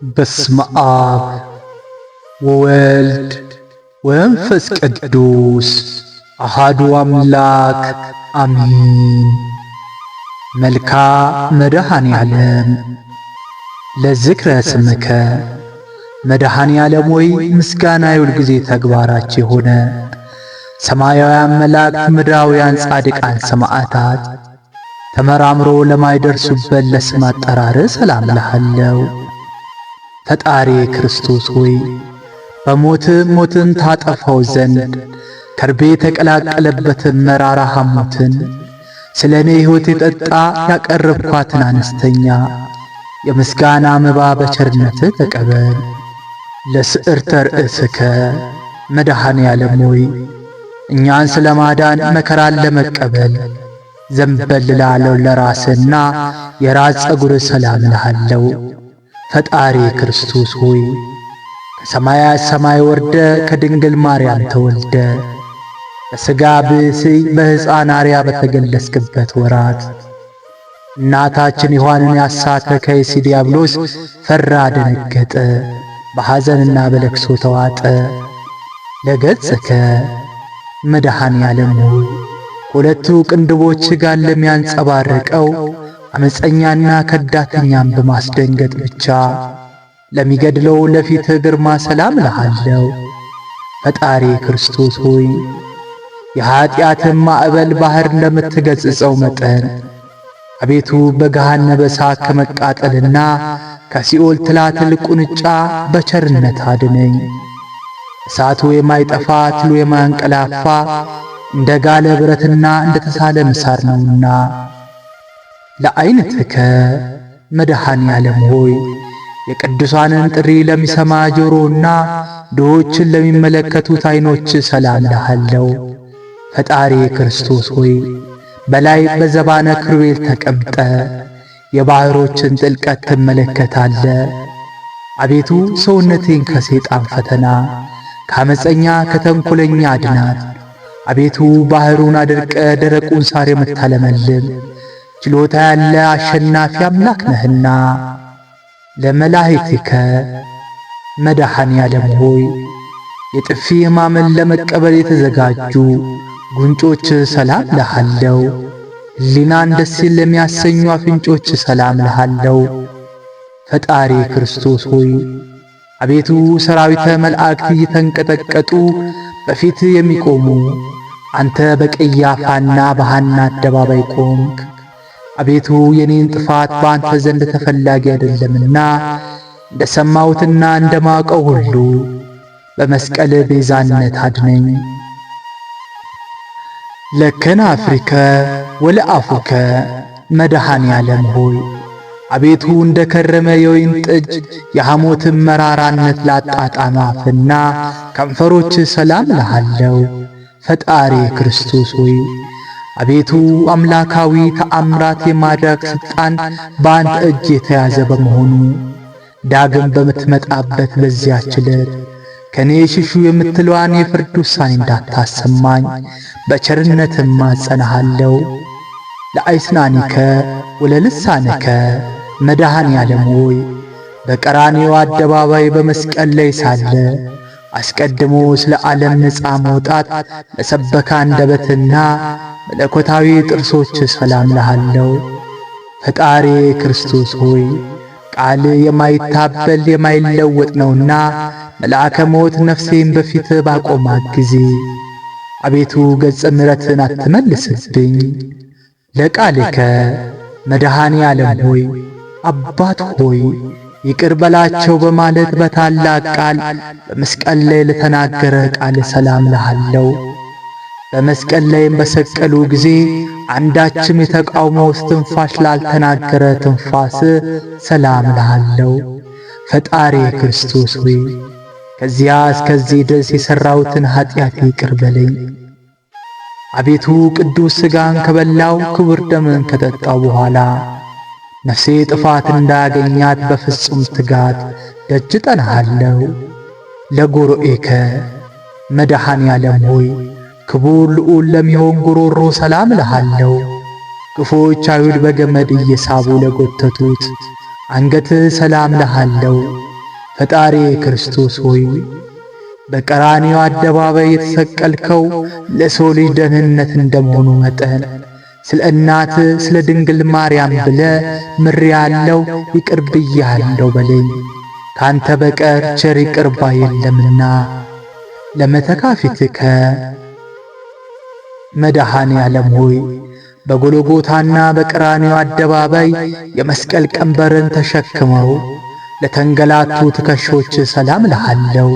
በስመ አብ ወወልድ ወመንፈስ ቅዱስ አሃዱ አምላክ አሜን። መልካ መድኃኔ ዓለም ለዝክረ ስምከ መድኃኔ ዓለም ሆይ ምስጋና የሁል ጊዜ ተግባራቸው የሆነ ሰማያውያን መላእክት ምድራውያን ጻድቃን ሰማዕታት ተመራምሮ ለማይደርሱበት ለስም አጠራር ሰላም እልሃለሁ። ፈጣሪ ክርስቶስ ሆይ በሞት ሞትን ታጠፋው ዘንድ ከርቤ የተቀላቀለበትን መራራ ሐሞትን ስለ እኔ ሕይወት የጠጣ ያቀረብኳትን አነስተኛ የምስጋና መባ በቸርነትህ ተቀበል። ለስዕርተ ርእስከ መድኃኔ ዓለም ሆይ እኛን ስለ ማዳን መከራን ለመቀበል ዘንበል ላለው ለራስና የራስ ፀጉር ሰላም እልሃለሁ። ፈጣሪ ክርስቶስ ሆይ ከሰማያት ሰማይ ወርደ ከድንግል ማርያም ተወልደ በሥጋ ብእሲይ በሕፃን አርያ በተገለጽክበት ወራት እናታችን ሔዋንን ያሳተ ከይሲ ዲያብሎስ ፈራ፣ ደነገጠ፣ በሐዘንና በለቅሶ ተዋጠ። ለገጽከ መድኃኔ ዓለም ሆይ ሁለቱ ቅንድቦች ጋር ለሚያንጸባርቀው አመፀኛና ከዳተኛም በማስደንገጥ ብቻ ለሚገድለው ለፊትህ ግርማ ሰላም እልሃለሁ። ፈጣሪ ክርስቶስ ሆይ የኀጢአትን ማዕበል ባሕር እንደምትገጽጸው መጠን አቤቱ በገሃነመ እሳት ከመቃጠልና ከሲኦል ትላትል ቁንጫ በቸርነት አድነኝ። እሳቱ የማይጠፋ ትሉ የማያንቀላፋ እንደ ጋለ ብረትና እንደ ተሳለ ምሳር ነውና። ለዓይንትከ መድኃኔ ዓለም ሆይ የቅዱሳንን ጥሪ ለሚሰማ ጆሮና ድሆችን ለሚመለከቱት ዐይኖች ሰላም እልሃለሁ። ፈጣሪ ክርስቶስ ሆይ በላይ በዘባነ ክሩቤል ተቀምጠ የባሕሮችን ጥልቀት ትመለከታለ። አቤቱ ሰውነቴን ከሰይጣን ፈተና ከአመፀኛ ከተንኰለኛ አድናት። አቤቱ ባሕሩን አድርቀ ደረቁን ሳር የምታለመልም ችሎታ ያለ አሸናፊ አምላክ ነህና። ለመላእክትከ መድኃኔ ዓለም ሆይ የጥፊ ሕማምን ለመቀበል የተዘጋጁ ጉንጮች ሰላም እልሃለሁ። ሕሊናን ደስ ለሚያሰኙ አፍንጮች ሰላም እልሃለሁ። ፈጣሪ ክርስቶስ ሆይ አቤቱ ሰራዊተ መላእክት እየተንቀጠቀጡ በፊት የሚቆሙ አንተ በቀያፋና በሐና አደባባይ ቆምክ። አቤቱ የኔን ጥፋት በአንተ ዘንድ ተፈላጊ አይደለምና እንደ ሰማሁትና እንደ ማውቀው ሁሉ በመስቀል ቤዛነት አድነኝ። ለከናፍሪከ ወለአፉከ መድኃኔ ዓለም ሆይ አቤቱ እንደ ከረመ የወይን ጠጅ የሐሞትን መራራነት ላጣጣመ አፍና ከንፈሮች ሰላም እልሃለሁ። ፈጣሪ ክርስቶስ ሆይ አቤቱ አምላካዊ ተአምራት የማድረግ ሥልጣን በአንተ እጅ የተያዘ በመሆኑ ዳግም በምትመጣበት በዚያች ዕለት ከእኔ ሽሹ የምትለዋን የፍርድ ውሳኔ እንዳታሰማኝ በቸርነትም እማጸንሃለሁ። ለአይስናኒከ ወለልሳንከ መድኃኔ ዓለም ሆይ በቀራንዮ አደባባይ በመስቀል ላይ ሳለ አስቀድሞ ስለ ዓለም ነፃ መውጣት ለሰበከ አንደበትና መለኮታዊ ጥርሶች ሰላም እልሃለሁ። ፈጣሪ ክርስቶስ ሆይ ቃል የማይታበል የማይለወጥ ነውና መልአከ ሞት ነፍሴን በፊት ባቆማት ጊዜ አቤቱ ገጸ ምሕረትን አትመልስብኝ። ለቃልከ መድኃኔ ዓለም ሆይ አባት ሆይ ይቅር በላቸው በማለት በታላቅ ቃል በመስቀል ላይ ለተናገረ ቃል ሰላም እልሃለሁ። በመስቀል ላይም በሰቀሉ ጊዜ አንዳችም የተቃውሞ እስትንፋስ ላልተናገረ ትንፋስ ሰላም እልሃለሁ። ፈጣሪ ክርስቶስ ሆይ ከዚያ እስከዚህ ድረስ የሠራሁትን ኀጢአት ይቅር በለኝ። አቤቱ ቅዱስ ሥጋን ከበላው ክቡር ደምን ከጠጣው በኋላ ነፍሴ ጥፋት እንዳያገኛት በፍጹም ትጋት ደጅ ጠናሃለሁ። ለጉሮኤከ መድኃኔ ዓለም ሆይ ክቡር ልዑል ለሚሆን ጉሮሮ ሰላም እልሃለሁ። ክፉዎች አይሁድ በገመድ እየሳቡ ለጎተቱት አንገትህ ሰላም እልሃለሁ። ፈጣሪ ክርስቶስ ሆይ በቀራንዮ አደባባይ የተሰቀልከው ለሰው ልጅ ደህንነት እንደመሆኑ መጠን ስለ እናት ስለ ድንግል ማርያም ብለ ምሬአለው ይቅር ብዬአለው በለኝ። ካንተ በቀር ቸር ይቅር ባይ የለምና። ለመተካፊትከ መድኃኔ ዓለም ሆይ በጎልጎታና በቀራንዮ አደባባይ የመስቀል ቀንበርን ተሸክመው ለተንገላቱ ትከሾች ሰላም እልሃለሁ።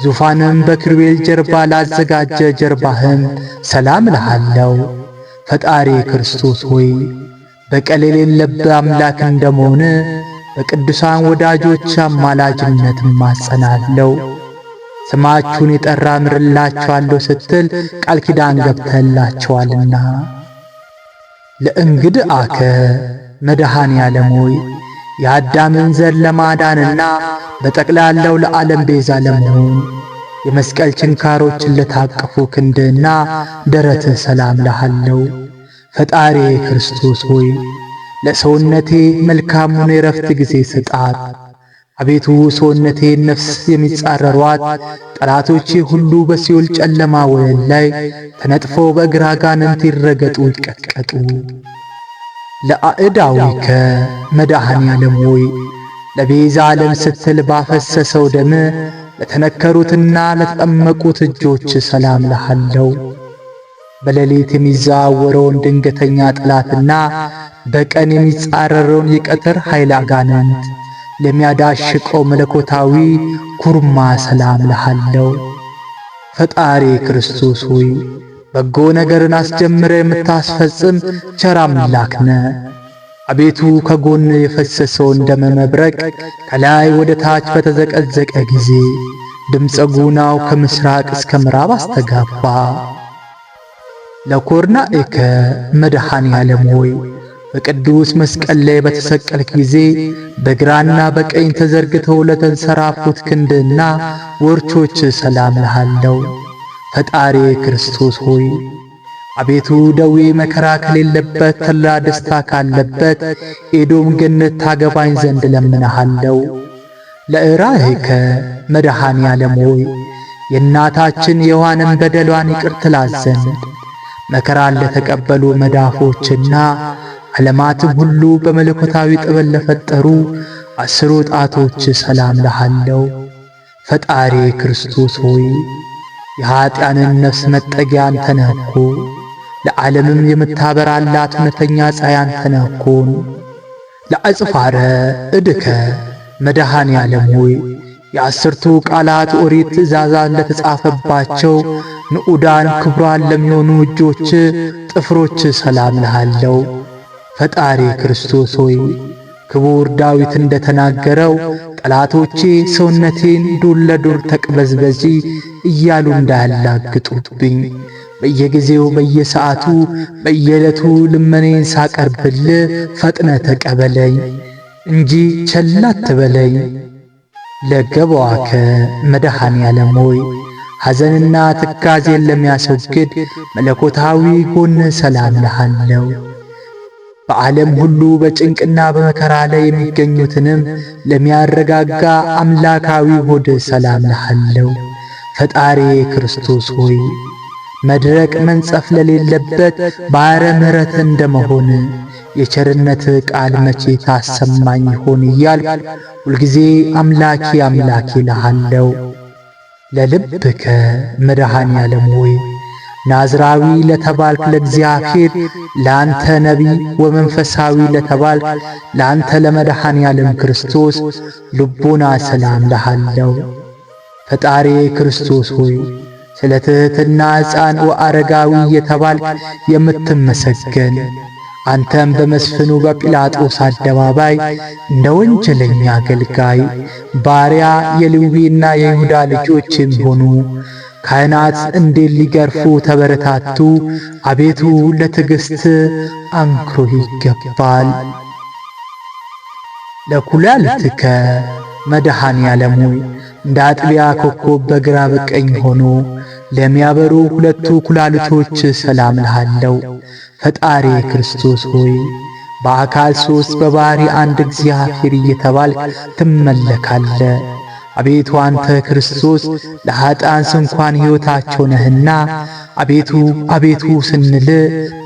ዙፋንም በኪሩቤል ጀርባ ላዘጋጀ ጀርባህም ሰላም እልሃለሁ። ፈጣሪ ክርስቶስ ሆይ በቀል የሌለብህ አምላክ እንደመሆን በቅዱሳን ወዳጆች አማላጅነት እማጸናለሁ። ስማችሁን የጠራ ምርላችኋለሁ ስትል ቃል ኪዳን ገብተህላቸዋልና። ለእንግድአከ መድኃኔ ዓለም ሆይ የአዳምን ዘር ለማዳንና በጠቅላላው ለዓለም ቤዛ ለመሆን የመስቀል ችንካሮችን ለታቀፉ ክንድና ደረትህ ሰላም እልሃለሁ። ፈጣሪ ክርስቶስ ሆይ ለሰውነቴ መልካሙን የረፍት ጊዜ ስጣት። አቤቱ ሰውነቴን ነፍስ የሚጻረሯት ጠላቶቼ ሁሉ በሲኦል ጨለማ ወለል ላይ ተነጥፈው በእግር አጋንንት ይረገጡ ይቀጥቀጡ። ለአእዳዊከ መድኃኔ ዓለም ሆይ ለቤዛ ዓለም ስትል ባፈሰሰው ደም ለተነከሩትና ለተጠመቁት እጆች ሰላም እልሃለሁ። በሌሊት የሚዛወረውን ድንገተኛ ጠላትና በቀን የሚጻረረውን የቀትር ኃይል አጋንንት ለሚያዳሽቀው መለኮታዊ ኩርማ ሰላም እልሃለሁ። ፈጣሪ ክርስቶስ ሆይ በጎ ነገርን አስጀምረ የምታስፈጽም ቸር አምላክ ነህ። አቤቱ ከጎን የፈሰሰውን ደመ መብረቅ ከላይ ወደ ታች በተዘቀዘቀ ጊዜ ድምፀ ጉናው ከምስራቅ እስከ ምዕራብ አስተጋባ። ለኮርናኤከ መድኃኔ ዓለም ሆይ በቅዱስ መስቀል ላይ በተሰቀልክ ጊዜ በግራና በቀኝ ተዘርግተው ለተንሰራፉት ክንድና ወርቾች ሰላም እልሃለሁ። ፈጣሪ ክርስቶስ ሆይ አቤቱ ደዌ መከራ ከሌለበት ተድላ ደስታ ካለበት ኤዶም ገነት ታገባኝ ዘንድ ለምንሃለሁ። ለእራህከ መድኃኔ ዓለም ሆይ የእናታችን የሔዋንን በደሏን ይቅር ትላት ዘንድ መከራን ለተቀበሉ መዳፎችና ዓለማትም ሁሉ በመለኮታዊ ጥበብ ለፈጠሩ 10 ጣቶች ሰላም እልሃለሁ። ፈጣሪ ክርስቶስ ሆይ የኀጢአንን ነፍስ መጠጊያ አንተ ነህ እኮ፣ ለዓለምም የምታበራላት እውነተኛ ፀሐይ አንተ ነህ እኮን። ለአጽፋረ እድከ መድኃኔ ዓለም ሆይ የ10ቱ ቃላት ኦሪት ትእዛዛት ለተጻፈባቸው ንዑዳን ክቡራን ለሚሆኑ እጆች ጥፍሮች ሰላም እልሃለሁ። ፈጣሪ ክርስቶስ ሆይ ክቡር ዳዊት እንደተናገረው ጠላቶቼ ሰውነቴን ዱር ለዱር ተቅበዝበዚ እያሉ እንዳያላግጡብኝ በየጊዜው በየሰዓቱ በየዕለቱ ልመኔን ሳቀርብል ፈጥነ ተቀበለኝ እንጂ ቸል አትበለኝ። ለገባዋከ መድኃኔ ዓለም ሆይ ሐዘንና ትካዜን ለሚያስወግድ መለኮታዊ ጎን ሰላም እልሃለሁ። በዓለም ሁሉ በጭንቅና በመከራ ላይ የሚገኙትንም ለሚያረጋጋ አምላካዊ ሆድ ሰላም እልሃለሁ። ፈጣሪ ክርስቶስ ሆይ መድረቅ መንጸፍ ለሌለበት ባሕረ ምሕረት እንደመሆን የቸርነት ቃል መቼ ታሰማኝ ይሆን እያልኩ ሁልጊዜ አምላኬ አምላኬ እልሃለሁ። ለልብከ መድኃኔ ዓለም ሆይ ናዝራዊ ለተባልክ ለእግዚአብሔር ለአንተ ነቢይ ወመንፈሳዊ ለተባልክ ለአንተ ለመድኃኔ ዓለም ክርስቶስ ልቦና ሰላም እልሃለሁ። ፈጣሪ ክርስቶስ ሆይ ስለ ትሕትና ሕፃን ወአረጋዊ የተባልክ የምትመሰገን አንተም በመስፍኑ በጲላጦስ አደባባይ እንደ ወንጀለኛ አገልጋይ ባሪያ የሌዊና የይሁዳ ልጆች የሚሆኑ ካህናት እንዴት ሊገርፉ ተበረታቱ። አቤቱ ለትዕግሥት አንክሮ ይገባል። ለኩላሊትከ መድኃኔ ዓለም ሆይ እንደ አጥቢያ ኮከብ በግራ በቀኝ ሆኖ ለሚያበሩ 2 ኩላሊቶች ሰላም እልሃለሁ። ፈጣሪ ክርስቶስ ሆይ በአካል ሦስት በባሕሪ አንድ እግዚአብሔር እየተባልክ ትመለካለ። አቤቱ አንተ ክርስቶስ ለኃጥአን እንኳን ሕይወታቸው ነህና አቤቱ አቤቱ ስንል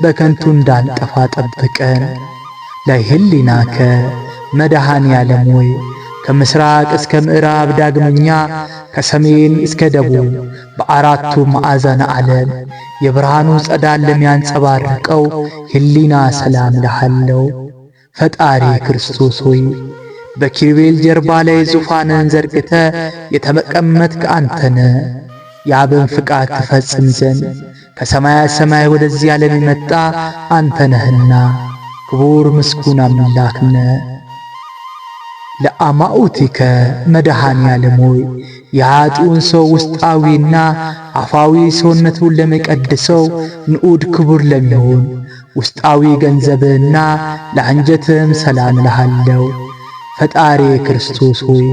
በከንቱ እንዳንጠፋ ጠብቀን። ለሕሊናከ መድኃኔ ዓለም ሆይ ከምሥራቅ እስከ ምዕራብ ዳግመኛ ከሰሜን እስከ ደቡብ በአራቱ ማዕዘነ ዓለም የብርሃኑ ጸዳል ለሚያንጸባርቀው ሕሊና ሰላም እልሃለሁ። ፈጣሪ ክርስቶስ ሆይ በኪሩቤል ጀርባ ላይ ዙፋንን ዘርግተ የተቀመጥክ አንተነ የአብን ፍቃድ ትፈጽም ዘንድ ከሰማያት ሰማይ ወደዚህ ዓለም የመጣ አንተ ነህና ክቡር ምስጉን አምላክ ነህ። ለአማኡቲከ መድኃኔ ዓለም ሆይ የኃጥኡን ሰው ውስጣዊና አፋዊ ሰውነቱን ለሚቀድሰው ንዑድ ክቡር ለሚሆን ውስጣዊ ገንዘብህና ለአንጀትህም ሰላም እልሃለሁ። ፈጣሪ ክርስቶስ ሆይ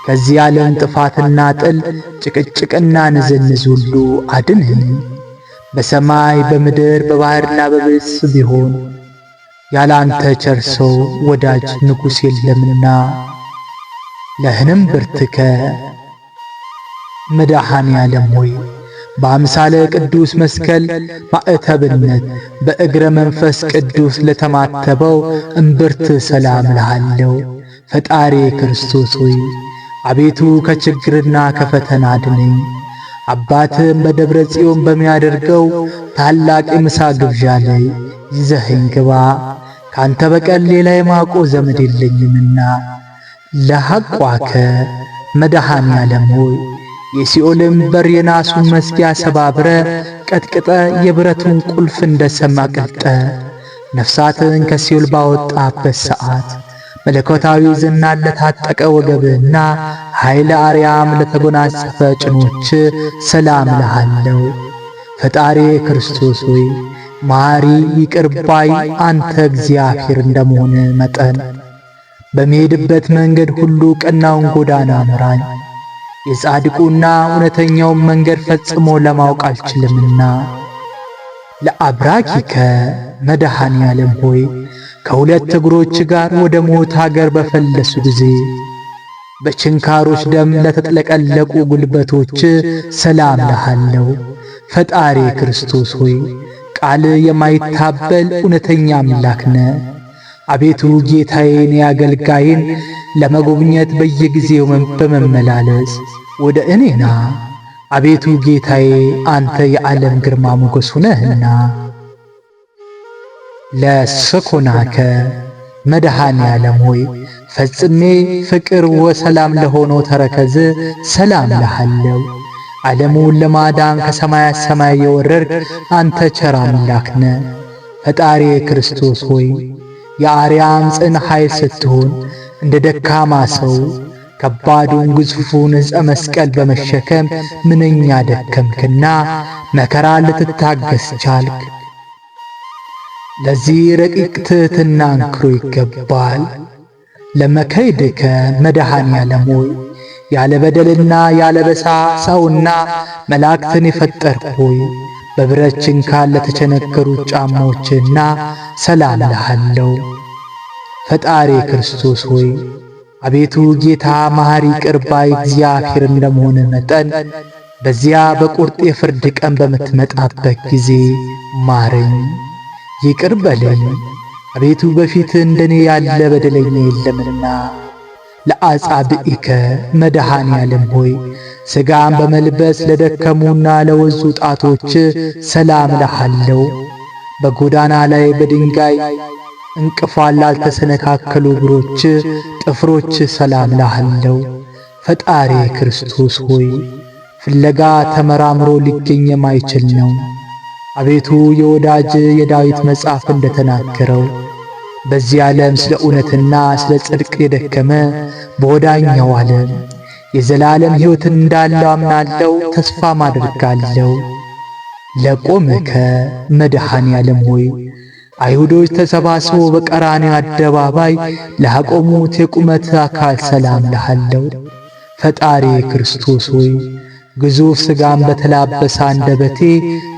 ከዚህ ዓለም ጥፋትና ጥል ጭቅጭቅና ንዝንዝ ሁሉ አድንህን። በሰማይ በምድር በባሕርና በብስ ቢሆን ያላንተ ቸር ሰው ወዳጅ ንጉሥ የለምና። ለህንም ብርትከ መድኃኔ ዓለም ሆይ በአምሳለ ቅዱስ መስቀል ማዕተብነት በእግረ መንፈስ ቅዱስ ለተማተበው እምብርት ሰላም እልሃለሁ። ፈጣሪ ክርስቶስ ሆይ አቤቱ ከችግርና ከፈተና አድነኝ። አባትም በደብረ ጽዮን በሚያደርገው ታላቅ የምሳ ግብዣ ላይ ይዘኸኝ ግባ። ካንተ በቀር ሌላ የማቆ ዘመድ የለኝምና። ለሐቋከ መድኃኔ ዓለም ሆይ የሲኦልን በር የናሱን መዝጊያ ሰባብረ ቀጥቅጠ የብረቱን ቁልፍ እንደ ሰም አቅልጠ ነፍሳትን ከሲኦል ባወጣበት ሰዓት መለኮታዊ ዝናን ለታጠቀ ወገብህና ኃይለ አርያም ለተጎናጸፈ ጭኖች ሰላም እልሃለሁ። ፈጣሪ ክርስቶስ ሆይ ማሪ ይቅር ባይ አንተ እግዚአብሔር እንደመሆን መጠን በሚሄድበት መንገድ ሁሉ ቀናውን ጎዳና ምራኝ። የጻድቁና እውነተኛውን መንገድ ፈጽሞ ለማወቅ አልችልምና። ለአብራኪከ መድኃኔ ዓለም ሆይ ከሁለት እግሮች ጋር ወደ ሞት አገር በፈለሱ ጊዜ በችንካሮች ደም ለተጥለቀለቁ ጉልበቶች ሰላም እልሃለሁ። ፈጣሪ ክርስቶስ ሆይ ቃል የማይታበል እውነተኛ አምላክ ነህ። አቤቱ ጌታዬን የአገልጋይን ለመጎብኘት በየጊዜው በመመላለስ ወደ እኔና አቤቱ ጌታዬ አንተ የዓለም ግርማ ሞገሱ ነህና። ለሰኮናከ መድኃኔ ዓለም ሆይ ፈጽሜ ፍቅር ወሰላም ለሆነው ተረከዝ ሰላም እልሃለሁ። ዓለሙን ለማዳን ከሰማያት ሰማይ የወረድክ አንተ ቸር አምላክ ነህ። ፈጣሪ ክርስቶስ ሆይ የአርያም ጽን ኃይል ስትሆን እንደ ደካማ ሰው ከባዱን ግዙፉን ዕፀ መስቀል በመሸከም ምንኛ ደከምክና መከራ ልትታገስ ቻልክ። ለዚህ ረቂቅ ትሕትና አንክሮ ይገባል። ለመከይድከ መድኃኔ ዓለም ሆይ ያለ በደልና ያለ በሳ ሰውና መላእክትን የፈጠርክ ሆይ በብረት ችንካር ለተቸነከሩት ጫማዎችና ሰላም እልሃለሁ። ፈጣሪ ክርስቶስ ሆይ አቤቱ ጌታ መሐሪ ይቅር ባይ እግዚአብሔር እንደመሆን መጠን በዚያ በቁርጥ የፍርድ ቀን በምትመጣበት ጊዜ ማረኝ፣ ይቅር በለኝ። አቤቱ በፊት እንደኔ ያለ በደለኛ የለምና። ለአጻብኢከ መድኃኔ ዓለም ሆይ ሥጋን በመልበስ ለደከሙና ለወዙ ጣቶች ሰላም እልሃለሁ። በጎዳና ላይ በድንጋይ እንቅፋት ላልተሰነካከሉ እግሮች ጥፍሮች ሰላም እልሃለሁ። ፈጣሪ ክርስቶስ ሆይ ፍለጋ ተመራምሮ ሊገኝ የማይችል ነው። አቤቱ የወዳጅ የዳዊት መጽሐፍ እንደተናገረው በዚህ ዓለም ስለ እውነትና ስለ ጽድቅ የደከመ በወዳኛው ዓለም የዘላለም ሕይወት እንዳለው አምናለሁ፣ ተስፋም አደርጋለሁ። ለቆምከ መድኃኔ ዓለም ሆይ አይሁዶች ተሰባስበው በቀራንዮ አደባባይ ላቆሙት የቁመት አካል ሰላም እልሃለሁ። ፈጣሪ ክርስቶስ ሆይ ግዙፍ ሥጋን በተላበሰ አንደበቴ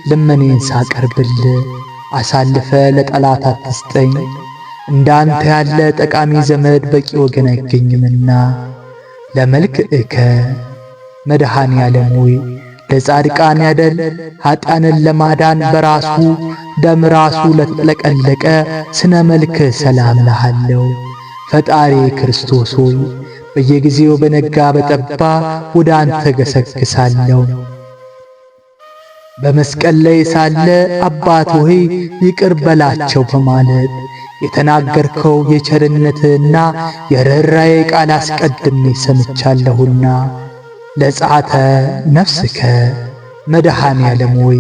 ልመኔን ሳቀርብል አሳልፈ ለጠላት አትስጠኝ። እንዳንተ ያለ ጠቃሚ ዘመድ በቂ ወገን አይገኝምና ለመልክዕከ መድኃኔ ዓለም ሆይ ለጻድቃን ያደል ኃጢአንን ለማዳን በራሱ ደም ራሱ ለተጥለቀለቀ ስነ መልክ ሰላም እልሃለሁ። ፈጣሪ ክርስቶስ ሆይ በየጊዜው በነጋ በጠባ ወደ አንተ ገሰግሳለሁ። በመስቀል ላይ ሳለ አባት ሆይ ይቅር በላቸው በማለት የተናገርከው የቸርነትህና የርኅራኄ ቃል አስቀድሜ ሰምቻለሁና ለጸአተ ነፍስከ መድኃኔ ዓለም ሆይ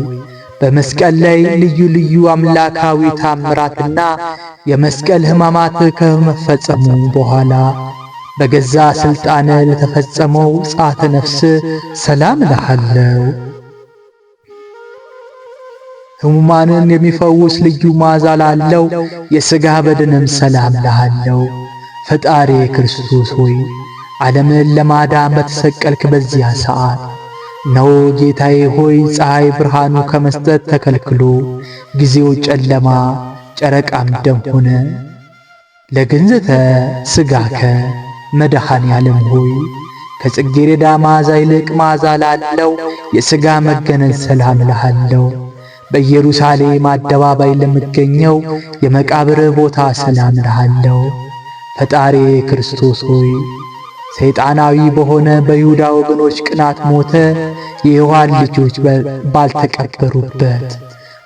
በመስቀል ላይ ልዩ ልዩ አምላካዊ ታምራትና የመስቀል ሕማማት ከመፈጸሙ በኋላ በገዛ ሥልጣነ ለተፈጸመው ጸአተ ነፍስ ሰላም እልሃለሁ። ሕሙማንን የሚፈውስ ልዩ መዓዛ ላለው የሥጋ በድንም ሰላም እልሃለሁ። ፈጣሪ ክርስቶስ ሆይ ዓለምን ለማዳን በተሰቀልክ በዚያ ሰዓት ነው ጌታዬ ሆይ ፀሐይ ብርሃኑ ከመስጠት ተከልክሎ ጊዜው ጨለማ ጨረቃም ደም ሆነ። ለግንዘተ ሥጋከ መድኃኔ ዓለም ሆይ ከጽጌረዳ መዓዛ ይልቅ መዓዛ ላለው የሥጋ መገነዝ ሰላም እልሃለሁ። በኢየሩሳሌም አደባባይ ለሚገኘው የመቃብር ቦታ ሰላም እልሃለሁ። ፈጣሪ ክርስቶስ ሆይ ሰይጣናዊ በሆነ በይሁዳ ወገኖች ቅናት ሞተ የዮሐን ልጆች ባልተቀበሩበት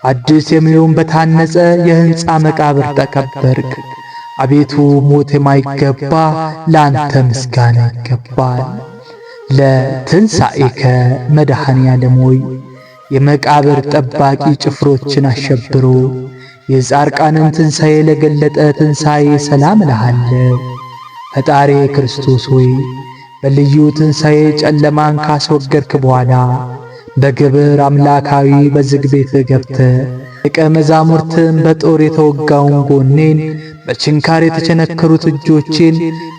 አዲስ የሚሆን በታነጸ የሕንፃ መቃብር ተቀበርክ። አቤቱ ሞት የማይገባ ለአንተ ምስጋና ይገባል። ለትንሣኤከ መድኃኔ ዓለም ሆይ የመቃብር ጠባቂ ጭፍሮችን አሸብሮ የጻድቃንን ትንሣኤ ለገለጠ ትንሣኤ ሰላም እልሃለሁ። ፈጣሪ ክርስቶስ ሆይ በልዩ ትንሣኤ ጨለማን ካስወገድክ በኋላ በግብር አምላካዊ በዝግ ቤት ገብተ ደቀ መዛሙርትን በጦር የተወጋውን ጎኔን በችንካር የተቸነከሩት እጆቼን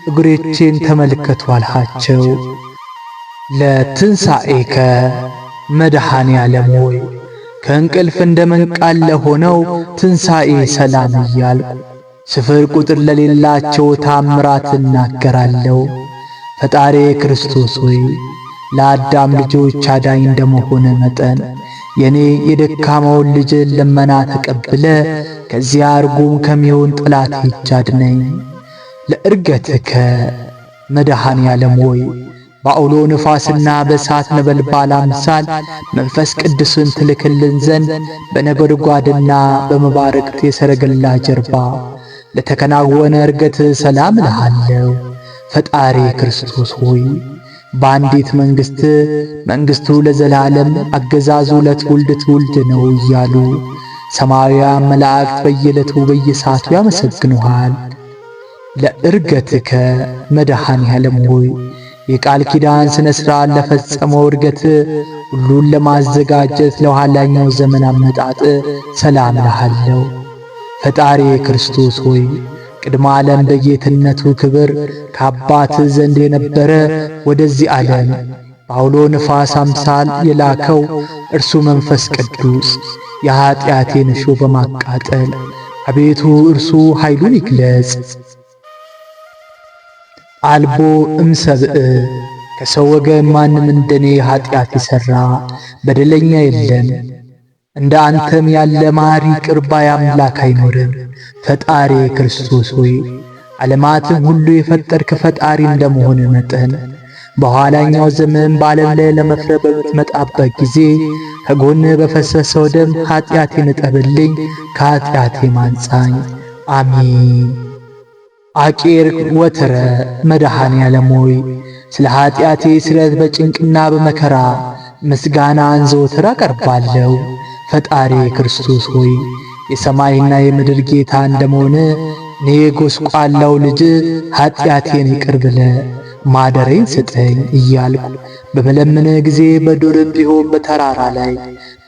እግሮቼን ተመልከቱ አልሃቸው። ለትንሣኤከ መድኃኔ ዓለም ሆይ ከእንቅልፍ እንደ መንቃል ለሆነው ትንሣኤ ሰላም እያልኩ ስፍር ቁጥር ለሌላቸው ታምራት እናገራለሁ። ፈጣሪ ክርስቶስ ሆይ ለአዳም ልጆች አዳኝ እንደመሆነ መጠን የኔ የደካማውን ልጅን ልመና ተቀብለ ከዚያ እርጉም ከሚሆን ጠላት እጅ አድነኝ። ለዕርገትከ መድኃኔ ዓለም ሆይ በአውሎ ነፋስና በእሳት ነበልባል አምሳል መንፈስ ቅዱስን ትልክልን ዘንድ በነጎድጓድና በመባረቅት የሰረገላ ጀርባ ለተከናወነ ዕርገት ሰላም እልሃለሁ። ፈጣሪ ክርስቶስ ሆይ በአንዲት መንግሥቱ ለዘላለም አገዛዙ ለትውልድ ትውልድ ነው እያሉ ሰማያውያን መላእክት በየዕለቱ በየሰዓቱ ያመሰግኑሃል። ለዕርገትከ መድኃኔ ዓለም ሆይ የቃል ኪዳን ሥነ ሥርዓት ለፈጸመው ዕርገት ሁሉን ለማዘጋጀት ለኋላኛው ዘመን አመጣጥ ሰላም እልሃለሁ። ፈጣሪ ክርስቶስ ሆይ ቅድመ ዓለም በጌትነቱ ክብር ከአባት ዘንድ የነበረ ወደዚህ ዓለም በአውሎ ነፋስ አምሳል የላከው እርሱ መንፈስ ቅዱስ የኀጢአቴን እሾህ በማቃጠል አቤቱ እርሱ ኃይሉን ይግለጽ። አልቦ እምሰብእ ከሰው ወገን ማንም እንደኔ ኀጢአት የሠራ በደለኛ የለም። እንደ አንተም ያለ መሐሪ ይቅር ባይ አምላክ አይኖርም። ፈጣሪ ክርስቶስ ሆይ ዓለማትን ሁሉ የፈጠርክ ፈጣሪ እንደመሆን መጠን በኋላኛው ዘመን በዓለም ላይ ለመፍረድ በምትመጣበት ጊዜ ከጎን በፈሰሰው ደም ኀጢአቴን እጠብልኝ፣ ከኀጢአቴ ማንጻኝ። አሚን። አቂር ወትረ መድኃኔ ዓለም ሆይ ስለ ኀጢአቴ ስለት በጭንቅና በመከራ ምስጋናን ዘወትር አቀርባለሁ። ፈጣሪ ክርስቶስ ሆይ የሰማይና የምድር ጌታ እንደመሆነ እኔ ጎስቋላው ልጅ ኀጢአቴን ይቅር ብለ ማደሬን ስጠኝ እያልኩ በመለመነ ጊዜ በዱርም ቢሆን በተራራ ላይ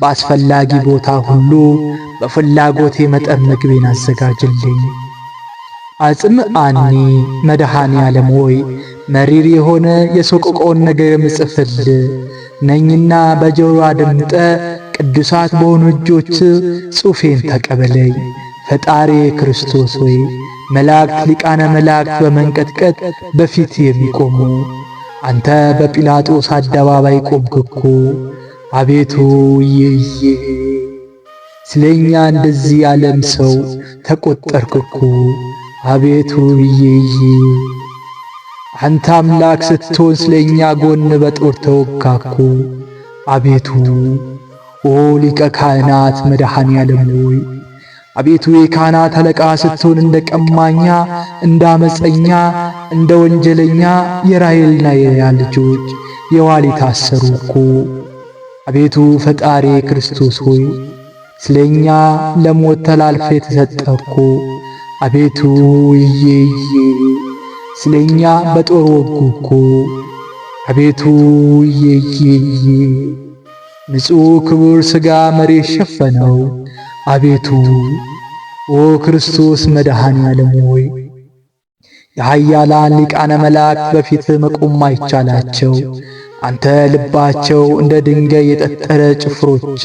በአስፈላጊ ቦታ ሁሉ በፍላጎቴ መጠን ምግቤን አዘጋጅልኝ። አጽምዓኒ መድኃኔ ዓለም ሆይ መሪር የሆነ የሰቆቃውን ነገር የምጽፍል ነኝና በጆሮ አድምጠ ቅዱሳት በሆኑ እጆች ጽሑፌን ተቀበለኝ። ፈጣሪ ክርስቶስ ሆይ መላእክት ሊቃነ መላእክት በመንቀጥቀጥ በፊት የሚቆሙ አንተ በጲላጦስ አደባባይ ቆምክ እኮ። አቤቱ ይዬ ስለኛ እንደዚህ ዓለም ሰው ተቆጠርክ እኮ። አቤቱ ይዬ አንተ አምላክ ስትሆን ስለኛ ጎን በጦር ተወጋኩ። አቤቱ ኦ ሊቀ ካህናት መድኃኔ ዓለም ሆይ አቤቱ የካህናት አለቃ ስትሆን እንደ ቀማኛ፣ እንደ አመፀኛ፣ እንደ ወንጀለኛ የራሔልና የልያ ልጆች የዋሊት ታሰሩ እኮ። አቤቱ ፈጣሪ ክርስቶስ ሆይ ስለኛ ለሞት ተላልፈ የተሰጠኮ። አቤቱ ይዬ ስለኛ በጦር ወጉኮ። አቤቱ ይዬ ንጹሕ ክቡር ሥጋ መሬት ሸፈነው። አቤቱ ኦ ክርስቶስ መድኃኔ ዓለም ሆይ የኃያላን ሊቃነ መላእክት በፊት መቆም አይቻላቸው። አንተ ልባቸው እንደ ድንጋይ የጠጠረ ጭፍሮች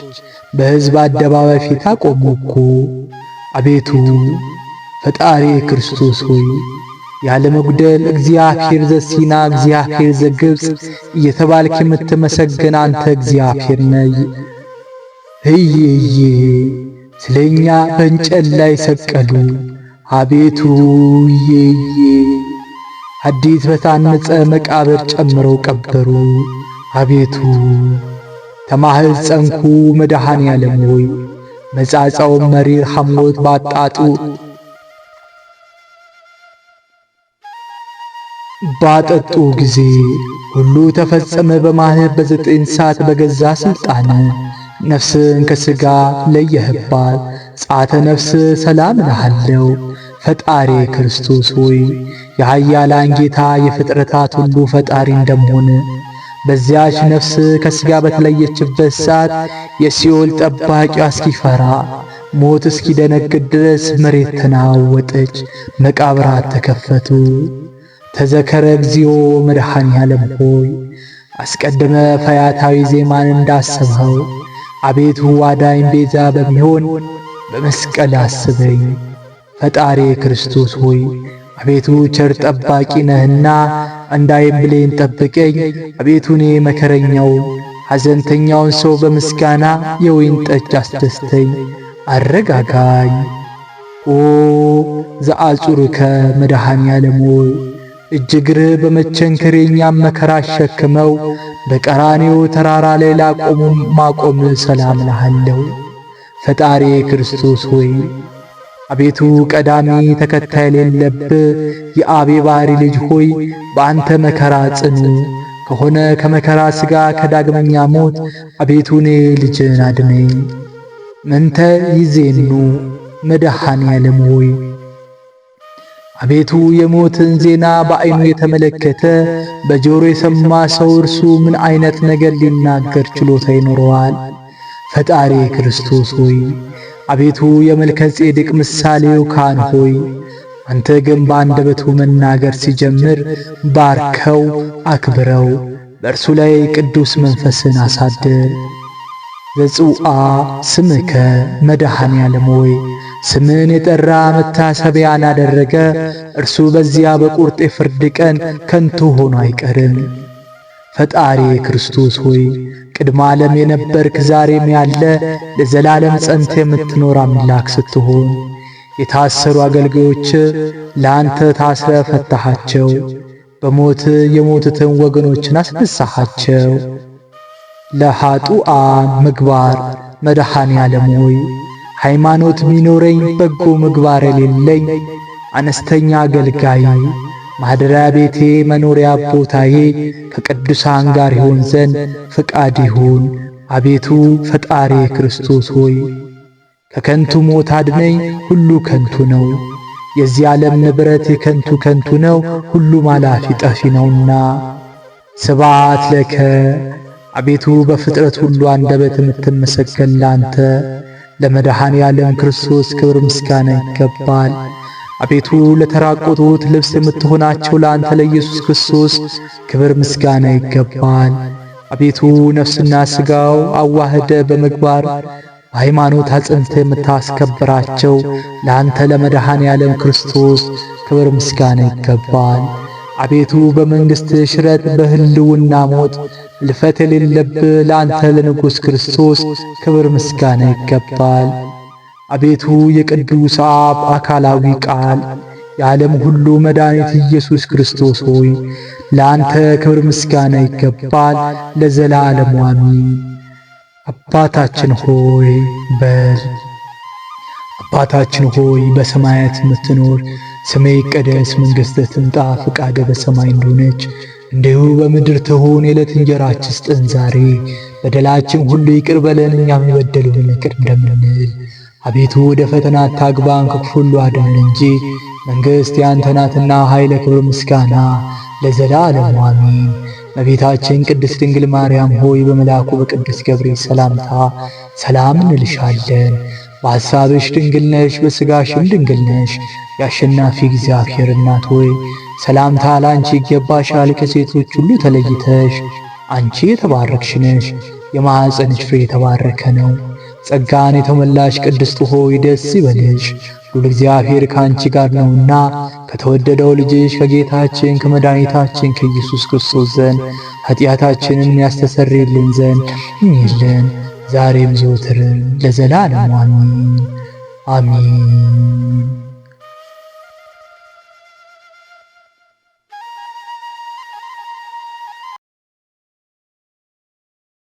በሕዝብ አደባባይ ፊት አቆሙኮ። አቤቱ ፈጣሪ ክርስቶስ ሆይ ያለ መጉደል እግዚአብሔር ዘሲና እግዚአብሔር ዘግብፅ እየተባልክ የምትመሰገን አንተ እግዚአብሔር ነህ። እየዬ ስለኛ በእንጨት ላይ ሰቀሉ። አቤቱ እየዬ አዲስ በታነጸ መቃብር ጨምረው ቀበሩ። አቤቱ ተማህፀንኩ መድኃኔ ዓለም ሆይ መጻጻው መሪር ሐሞት ባጠጡ ጊዜ ሁሉ ተፈጸመ በማለት በዘጠኝ ሰዓት በገዛ ሥልጣን ነፍስን ከሥጋ ለየህባት። ጻተ ነፍስ ሰላም እልሃለሁ ፈጣሪ ክርስቶስ ሆይ የኃያላን ጌታ የፍጥረታት ሁሉ ፈጣሪ እንደምሆን በዚያች ነፍስ ከሥጋ በተለየችበት ሰዓት የሲኦል ጠባቂዋ እስኪፈራ ሞት እስኪደነግጥ ድረስ መሬት ተናወጠች፣ መቃብራት ተከፈቱ። ተዘከረ እግዚኦ መድኃኔ ዓለም ሆይ አስቀድመ ፈያታዊ ዜማን እንዳሰብኸው አቤቱ አዳኝ ቤዛ በሚሆን በመስቀል አስበኝ። ፈጣሪ ክርስቶስ ሆይ አቤቱ ቸር ጠባቂ ነህና እንዳይም ብሌን ጠብቀኝ። አቤቱ እኔ መከረኛው ሐዘንተኛውን ሰው በምስጋና የወይን ጠጅ አስደስተኝ፣ አረጋጋኝ። ኦ ዘአጹርከ መድኃኔ ዓለም ሆይ እጅግርህ በመቸንከር የኛም መከራ አሸክመው በቀራንዮ ተራራ ላይ ላቆሙ ማቆም ሰላም እልሃለሁ። ፈጣሪ ክርስቶስ ሆይ አቤቱ ቀዳሚ ተከታይ የሌለብህ የአብ የባሕሪ ልጅ ሆይ በአንተ መከራ ጽኑ ከሆነ ከመከራ ሥጋ ከዳግመኛ ሞት አቤቱ እኔ ልጅን አድነኝ። ምንተ ይዜኑ መድኃኔ ዓለም ሆይ አቤቱ የሞትን ዜና በዓይኑ የተመለከተ በጆሮ የሰማ ሰው እርሱ ምን ዓይነት ነገር ሊናገር ችሎታ ይኖረዋል? ፈጣሪ ክርስቶስ ሆይ አቤቱ የመልከ ጼዴቅ ምሳሌው ካህን ሆይ አንተ ግን በአንደበቱ መናገር ሲጀምር ባርከው አክብረው፣ በእርሱ ላይ ቅዱስ መንፈስን አሳድር። ዘጽውዓ ስምከ መድኃኔ ዓለም ሆይ ስምን የጠራ መታሰቢያን አደረገ እርሱ በዚያ በቁርጥ የፍርድ ቀን ከንቱ ሆኖ አይቀርም። ፈጣሪ ክርስቶስ ሆይ ቅድመ ዓለም የነበርክ ዛሬም ያለ ለዘላለም ጸንተ የምትኖር አምላክ ስትሆን የታሰሩ አገልጋዮች ለአንተ ታስረ ፈታሃቸው፣ በሞት የሞቱትን ወገኖችን አስነሳሃቸው። ለኃጡአን ምግባር መድኃኔ ዓለም ሆይ ሃይማኖት ሚኖረኝ በጎ ምግባር የሌለኝ አነስተኛ አገልጋይ ማደሪያ ቤቴ መኖሪያ ቦታዬ ከቅዱሳን ጋር ይሆን ዘንድ ፍቃድ ይሁን። አቤቱ ፈጣሪ ክርስቶስ ሆይ ከከንቱ ሞት አድነኝ። ሁሉ ከንቱ ነው፣ የዚህ ዓለም ንብረት የከንቱ ከንቱ ነው፣ ሁሉም አላፊ ጠፊ ነውና። ስብሐት ለከ አቤቱ በፍጥረት ሁሉ አንደበት የምትመሰገን ላንተ ለመድኃኔ ዓለም ክርስቶስ ክብር ምስጋና ይገባል። አቤቱ ለተራቆቱት ልብስ የምትሆናቸው ለአንተ ለኢየሱስ ክርስቶስ ክብር ምስጋና ይገባል። አቤቱ ነፍስና ሥጋው አዋህደ በምግባር በሃይማኖት አጽንተህ የምታስከብራቸው ለአንተ ለመድኃኔ ዓለም ክርስቶስ ክብር ምስጋና ይገባል። አቤቱ በመንግሥት ሽረት በሕልውና ሞት ልፈት የሌለብህ ለአንተ ለንጉሥ ክርስቶስ ክብር ምስጋና ይገባል። አቤቱ የቅዱስ አብ አካላዊ ቃል የዓለም ሁሉ መድኃኒት ኢየሱስ ክርስቶስ ሆይ ለአንተ ክብር ምስጋና ይገባል ለዘላለሙ አሜን። አባታችን ሆይ በል። አባታችን ሆይ በሰማያት የምትኖር ስምህ ይቀደስ፣ መንግሥትህ ትምጣ፣ ፈቃድህ በሰማይ እንደሆነች እንዲሁ በምድር ትሁን። የዕለት እንጀራችንን ስጠን ዛሬ፣ በደላችን ሁሉ ይቅር በለን እኛም የበደሉንን ይቅር እንደምንል። አቤቱ ወደ ፈተና አታግባን ከክፉ ሁሉ አድነን እንጂ መንግሥት ያንተ ናትና ኃይል፣ ክብር፣ ምስጋና ለዘላለሙ አሜን። እመቤታችን ቅድስት ድንግል ማርያም ሆይ በመልአኩ በቅዱስ ገብርኤል ሰላምታ ሰላም እንልሻለን። በሐሳብሽ ድንግል ነሽ፣ በሥጋሽም ድንግል ነሽ። የአሸናፊ እግዚአብሔር እናት ሆይ ሰላምታ ላንቺ ይገባሻል። ከሴቶች ሁሉ ተለይተሽ አንቺ የተባረክሽ ነሽ፣ የማኅፀንሽ ፍሬ የተባረከ ነው። ጸጋን የተመላሽ ቅድስት ሆይ ደስ ይበልሽ፣ ሉል እግዚአብሔር ከአንቺ ጋር ነውና ከተወደደው ልጅሽ ከጌታችን ከመድኃኒታችን ከኢየሱስ ክርስቶስ ዘንድ ኃጢአታችንን ያስተሰርይልን ዘንድ እኝልን ዛሬም ዘወትርም ለዘላለሙ አሜን አሜን።